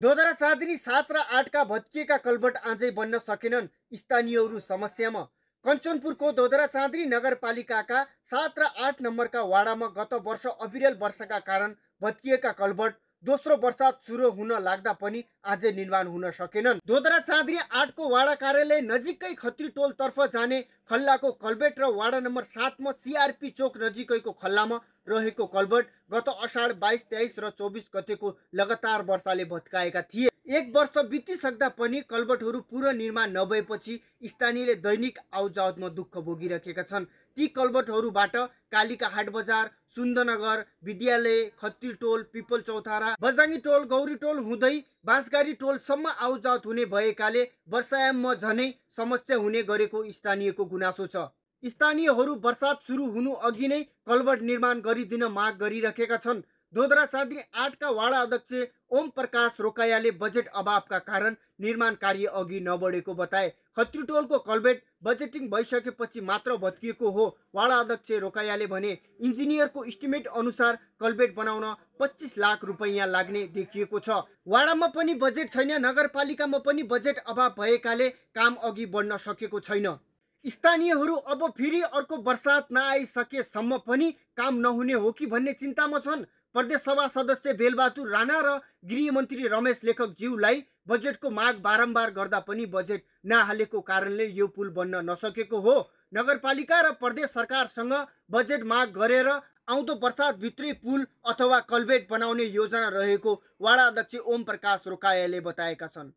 दोधरा चाँदनी 7 र 8 का भत्किएका कलभट आजै बन्न सकेनन्। स्थानीयहरू समस्यामा। कञ्चनपुरको दोधरा चाँदनी नगरपालिकाका 7 र 8 नम्बरका वाडामा गत वर्ष अविरल वर्षाका कारण भत्किएका कलभट दोस्रो वर्षात सुरु हुन लाग्दा पनि आजै निर्माण हुन सकेनन्। दोधरा चाँदनी 8 को वाडा कार्यालय नजिकै खत्री टोल तर्फ जाने खल्लाको कलभट र वाडा नम्बर 7 मा सीआरपी चोक नजिकैको खल्लामा रहेको कलभट गत अषाढ 22, 23 र 24 गतेको लगातार वर्षाले भत्काएका थिए। एक वर्ष बितिसक्दा पनि कलभटहरू पूर्ण निर्माण नभएपछि स्थानीयले दैनिक आउजाउतमा दुःख भोगिरहेका छन्। ती कलभटहरूबाट कालिका हाट बजार, सुन्दनगर, विद्यालय, खत्री टोल, पिपल चौतारा, बजाङ्गी टोल, गौरी टोल हुँदै बाँसगारी टोलसम्म आउजाउत हुने भएकाले वर्षायाममा झनै समस्या हुने गरेको स्थानीयको गुनासो छ। स्थानीयहरू वर्षात सुरु हुनु अघि नै कलभट निर्माण गरिदिन माग गरिरहेका छन्। दोधरा चाँदनी 8 का वाडा अध्यक्ष ओम प्रकाश रोकायाले बजेट अभावका कारण निर्माण कार्य अघि नबढेको बताए। खत्री टोलको कलभट बजेटिङ भइसकेपछि मात्र भत्किएको हो। वाडा अध्यक्ष रोकायाले भने इन्जिनियरको इस्टिमेट अनुसार कलभट बनाउन 25 लाख रुपैयाँ लाग्ने देखिएको छ। वाडामा पनि बजेट छैन, नगरपालिकामा पनि बजेट अभाव भएकाले काम अघि बढ्न सकेको छैन। स्थानीयहरू अब फेरि अर्को वर्षात नआइसकेसम्म पनि काम नहुने हो कि भन्ने चिन्तामा छन्। प्रदेश सभा सदस्य बेलबहादुर राणा र गृहमन्त्री रमेश लेखक ज्यूलाई बजेटको माग बारम्बार गर्दा पनि बजेट नहालेको कारणले यो पुल बन्न नसकेको हो। नगरपालिका र प्रदेश सरकारसँग बजेट माग गरेर आउँदो वर्षातभित्रै पुल अथवा कलभट बनाउने योजना रहेको वाडा अध्यक्ष ओम प्रकाश रोकायाले बताएका छन्।